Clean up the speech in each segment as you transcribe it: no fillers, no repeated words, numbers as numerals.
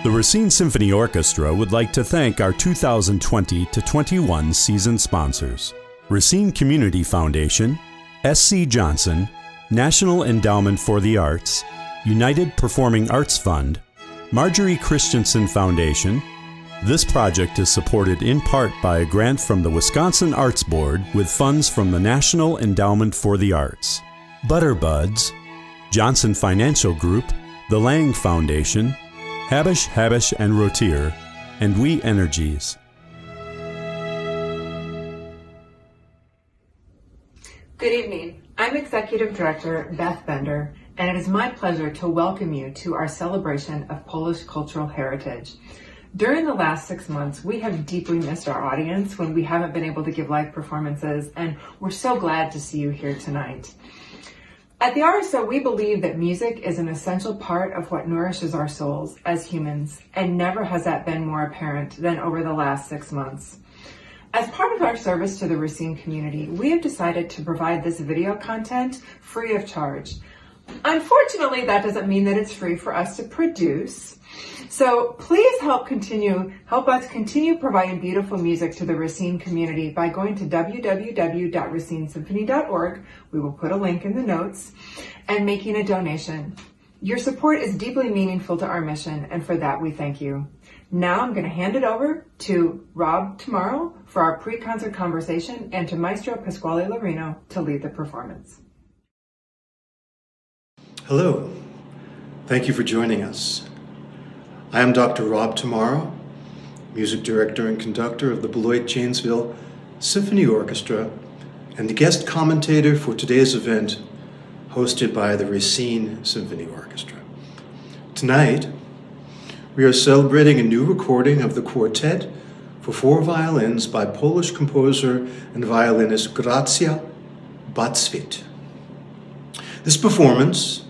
The Racine Symphony Orchestra would like to thank our 2020-21 season sponsors: Racine Community Foundation, S.C. Johnson, National Endowment for the Arts, United Performing Arts Fund, Marjorie Christensen Foundation. This project is supported in part by a grant from the Wisconsin Arts Board with funds from the National Endowment for the Arts, Butterbuds, Johnson Financial Group, the Lang Foundation, Habish, and Rotier, and We Energies. Good evening. I'm Executive Director Beth Bender, and it is my pleasure to welcome you to our celebration of Polish cultural heritage. During the last 6 months, we have deeply missed our audience when we haven't been able to give live performances, and we're so glad to see you here tonight. At the RSO, we believe that music is an essential part of what nourishes our souls as humans, and never has that been more apparent than over the last 6 months. As part of our service to the Racine community, we have decided to provide this video content free of charge. Unfortunately, that doesn't mean that it's free for us to produce. So please help us continue providing beautiful music to the Racine community by going to www.racinesymphony.org. We will put a link in the notes, and making a donation. Your support is deeply meaningful to our mission, and for that we thank you. Now I'm going to hand it over to Rob tomorrow for our pre-concert conversation, and to Maestro Pasquale Laurino to lead the performance. Hello. Thank you for joining us. I am Dr. Rob Tomorrow, music director and conductor of the Beloit-Janesville Symphony Orchestra, and the guest commentator for today's event, hosted by the Racine Symphony Orchestra. Tonight, we are celebrating a new recording of the Quartet for 4 violins by Polish composer and violinist Grażyna Bacewicz. This performance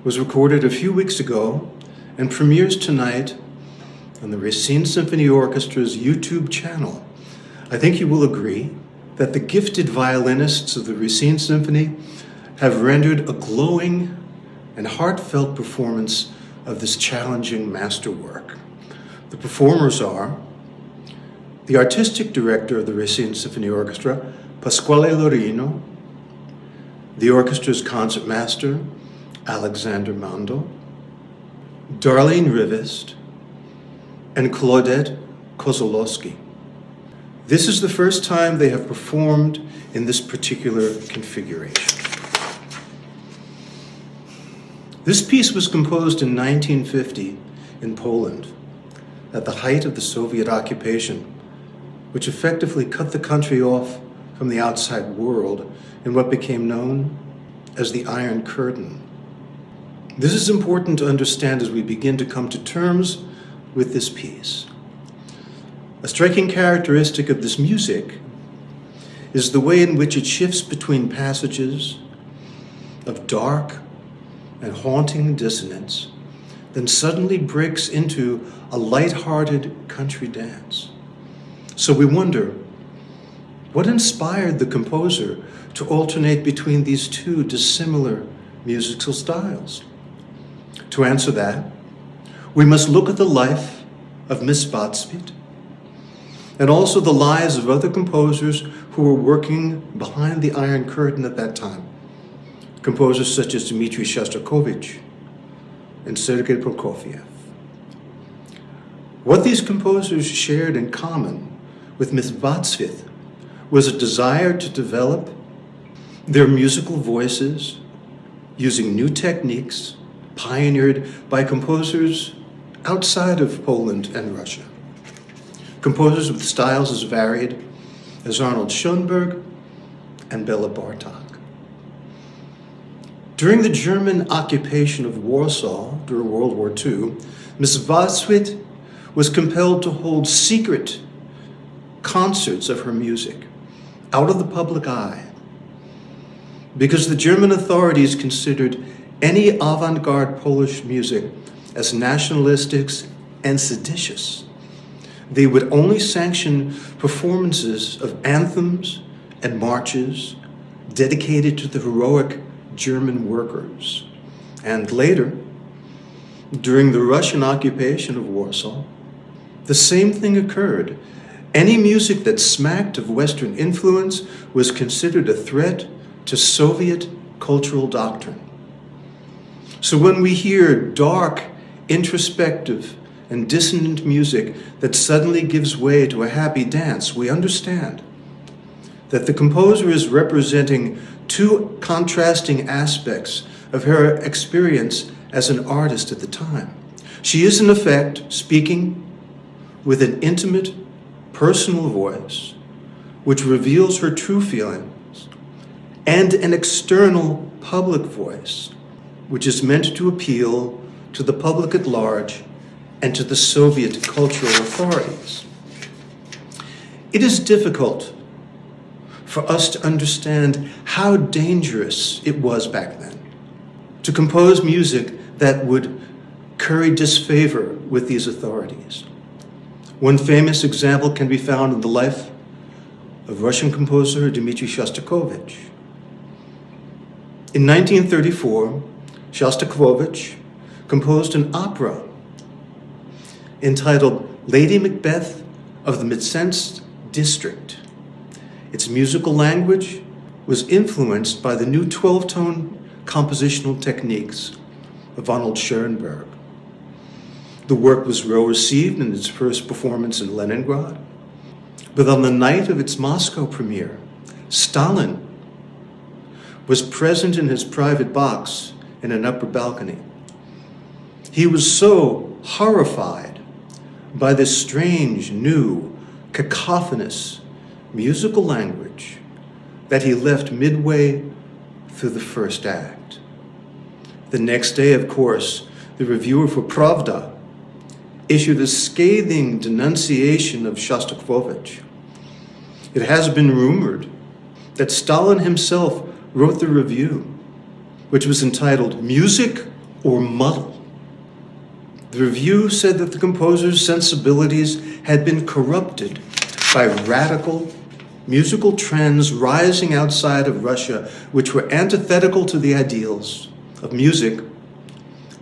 was recorded a few weeks ago and premieres tonight on the Racine Symphony Orchestra's YouTube channel. I think you will agree that the gifted violinists of the Racine Symphony have rendered a glowing and heartfelt performance of this challenging masterwork. The performers are the artistic director of the Racine Symphony Orchestra, Pasquale Laurino, the orchestra's concertmaster, Alexander Mandl, Darlene Rivest, and Claudette Kolosowski. This is the first time they have performed in this particular configuration. This piece was composed in 1950 in Poland, at the height of the Soviet occupation, which effectively cut the country off from the outside world in what became known as the Iron Curtain. This is important to understand as we begin to come to terms with this piece. A striking characteristic of this music is the way in which it shifts between passages of dark and haunting dissonance, then suddenly breaks into a light-hearted country dance. So we wonder, what inspired the composer to alternate between these two dissimilar musical styles? To answer that, we must look at the life of Miss Bacewicz, and also the lives of other composers who were working behind the Iron Curtain at that time. Composers such as Dmitri Shostakovich and Sergei Prokofiev. What these composers shared in common with Miss Bacewicz was a desire to develop their musical voices using new techniques pioneered by composers outside of Poland and Russia. Composers with styles as varied as Arnold Schoenberg and Bela Bartok. During the German occupation of Warsaw during World War II, Ms. Bacewicz was compelled to hold secret concerts of her music out of the public eye because the German authorities considered any avant-garde Polish music as nationalistic and seditious. They would only sanction performances of anthems and marches dedicated to the heroic German workers. And later, during the Russian occupation of Warsaw, the same thing occurred. Any music that smacked of Western influence was considered a threat to Soviet cultural doctrine. So when we hear dark, introspective, and dissonant music that suddenly gives way to a happy dance, we understand that the composer is representing two contrasting aspects of her experience as an artist at the time. She is, in effect, speaking with an intimate, personal voice, which reveals her true feelings, and an external, public voice, which is meant to appeal to the public at large and to the Soviet cultural authorities. It is difficult for us to understand how dangerous it was back then to compose music that would curry disfavor with these authorities. One famous example can be found in the life of Russian composer Dmitri Shostakovich. In 1934, Shostakovich composed an opera entitled Lady Macbeth of the Mtsensk District. Its musical language was influenced by the new 12-tone compositional techniques of Arnold Schoenberg. The work was well received in its first performance in Leningrad, but on the night of its Moscow premiere, Stalin was present in his private box in an upper balcony. He was so horrified by this strange, new, cacophonous musical language that he left midway through the first act. The next day, of course, the reviewer for Pravda issued a scathing denunciation of Shostakovich. It has been rumored that Stalin himself wrote the review, which was entitled Music or Muddle. The review said that the composer's sensibilities had been corrupted by radical musical trends rising outside of Russia, which were antithetical to the ideals of music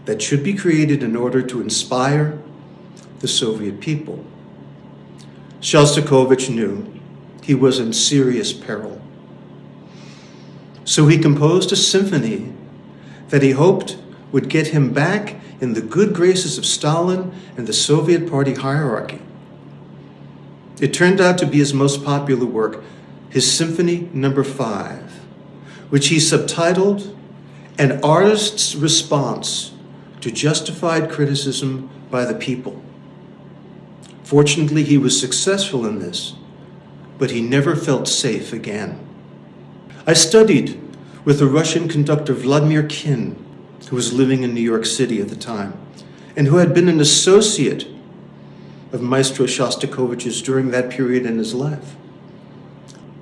that should be created in order to inspire the Soviet people. Shostakovich knew he was in serious peril. So he composed a symphony that he hoped would get him back in the good graces of Stalin and the Soviet Party hierarchy. It turned out to be his most popular work, his Symphony No. 5, which he subtitled An Artist's Response to Justified Criticism by the People. Fortunately, he was successful in this, but he never felt safe again. I studied with the Russian conductor Vladimir Kin, who was living in New York City at the time, and who had been an associate of Maestro Shostakovich's during that period in his life.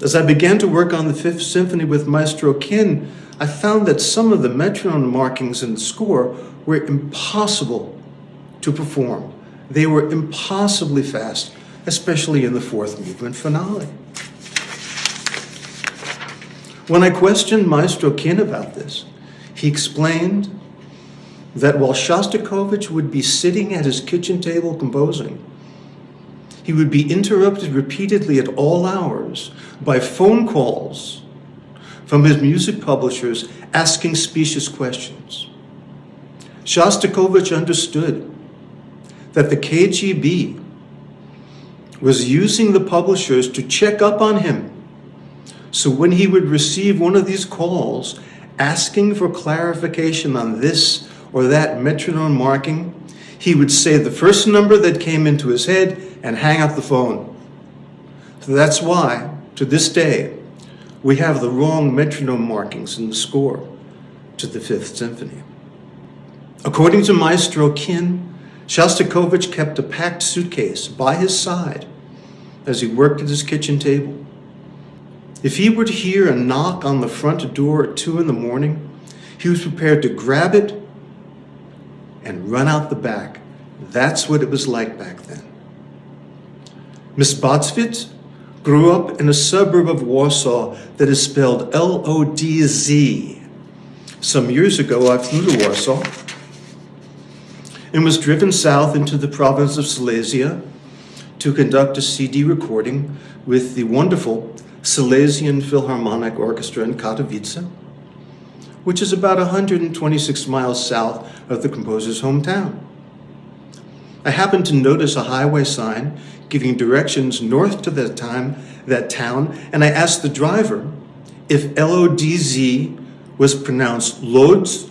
As I began to work on the Fifth Symphony with Maestro Kin, I found that some of the metronome markings in the score were impossible to perform. They were impossibly fast, especially in the fourth movement finale. When I questioned Maestro Kin about this, he explained that while Shostakovich would be sitting at his kitchen table composing, he would be interrupted repeatedly at all hours by phone calls from his music publishers asking specious questions. Shostakovich understood that the KGB was using the publishers to check up on him. So when he would receive one of these calls asking for clarification on this or that metronome marking, he would say the first number that came into his head and hang up the phone. So that's why, to this day, we have the wrong metronome markings in the score to the Fifth Symphony. According to Maestro Kin, Shostakovich kept a packed suitcase by his side as he worked at his kitchen table. If he were to hear a knock on the front door at 2 a.m, he was prepared to grab it and run out the back. That's what it was like back then. Miss Bacewicz grew up in a suburb of Warsaw that is spelled Lodz. Some years ago, I flew to Warsaw, and was driven south into the province of Silesia to conduct a CD recording with the wonderful Silesian Philharmonic Orchestra in Katowice, which is about 126 miles south of the composer's hometown. I happened to notice a highway sign giving directions north to that town, and I asked the driver if Lodz was pronounced Lodz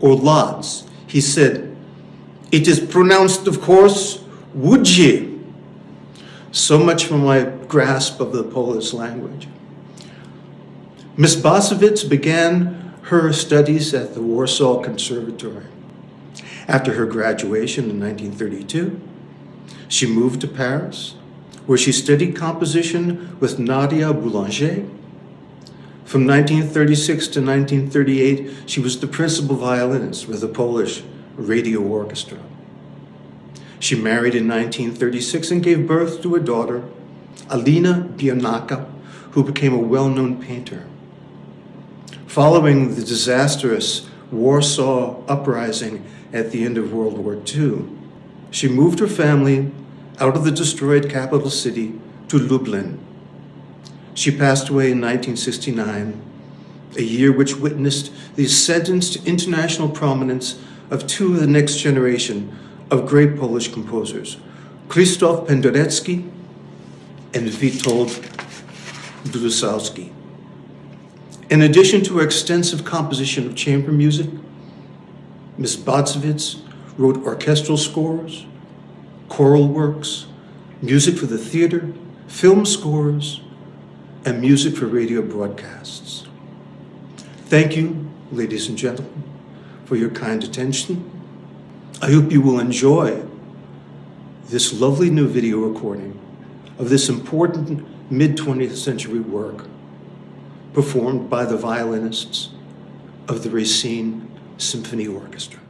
or Lodz. He said, "It is pronounced, of course, Łódź." So much for my grasp of the Polish language. Miss Bacewicz began her studies at the Warsaw Conservatory. After her graduation in 1932, she moved to Paris, where she studied composition with Nadia Boulanger. From 1936 to 1938, she was the principal violinist with the Polish Radio Orchestra. She married in 1936 and gave birth to a daughter, Alina Bionaka, who became a well-known painter. Following the disastrous Warsaw Uprising at the end of World War II, she moved her family out of the destroyed capital city to Lublin. She passed away in 1969, a year which witnessed the ascendance to international prominence of two of the next generation of great Polish composers, Krzysztof Penderecki and Witold Brusowski. In addition to her extensive composition of chamber music, Ms. Bacewicz wrote orchestral scores, choral works, music for the theater, film scores, and music for radio broadcasts. Thank you, ladies and gentlemen, for your kind attention. I hope you will enjoy this lovely new video recording of this important mid-20th century work performed by the violinists of the Racine Symphony Orchestra.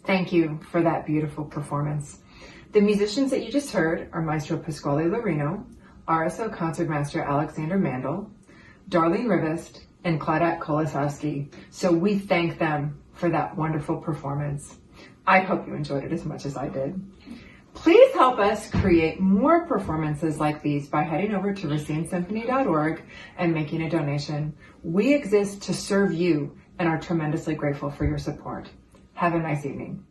Thank you for that beautiful performance. The musicians that you just heard are Maestro Pasquale Laurino, RSO Concertmaster Alexander Mandl, Darlene Rivest, and Claudette Kolosowski. So we thank them for that wonderful performance. I hope you enjoyed it as much as I did. Please help us create more performances like these by heading over to racinesymphony.org and making a donation. We exist to serve you and are tremendously grateful for your support. Have a nice evening.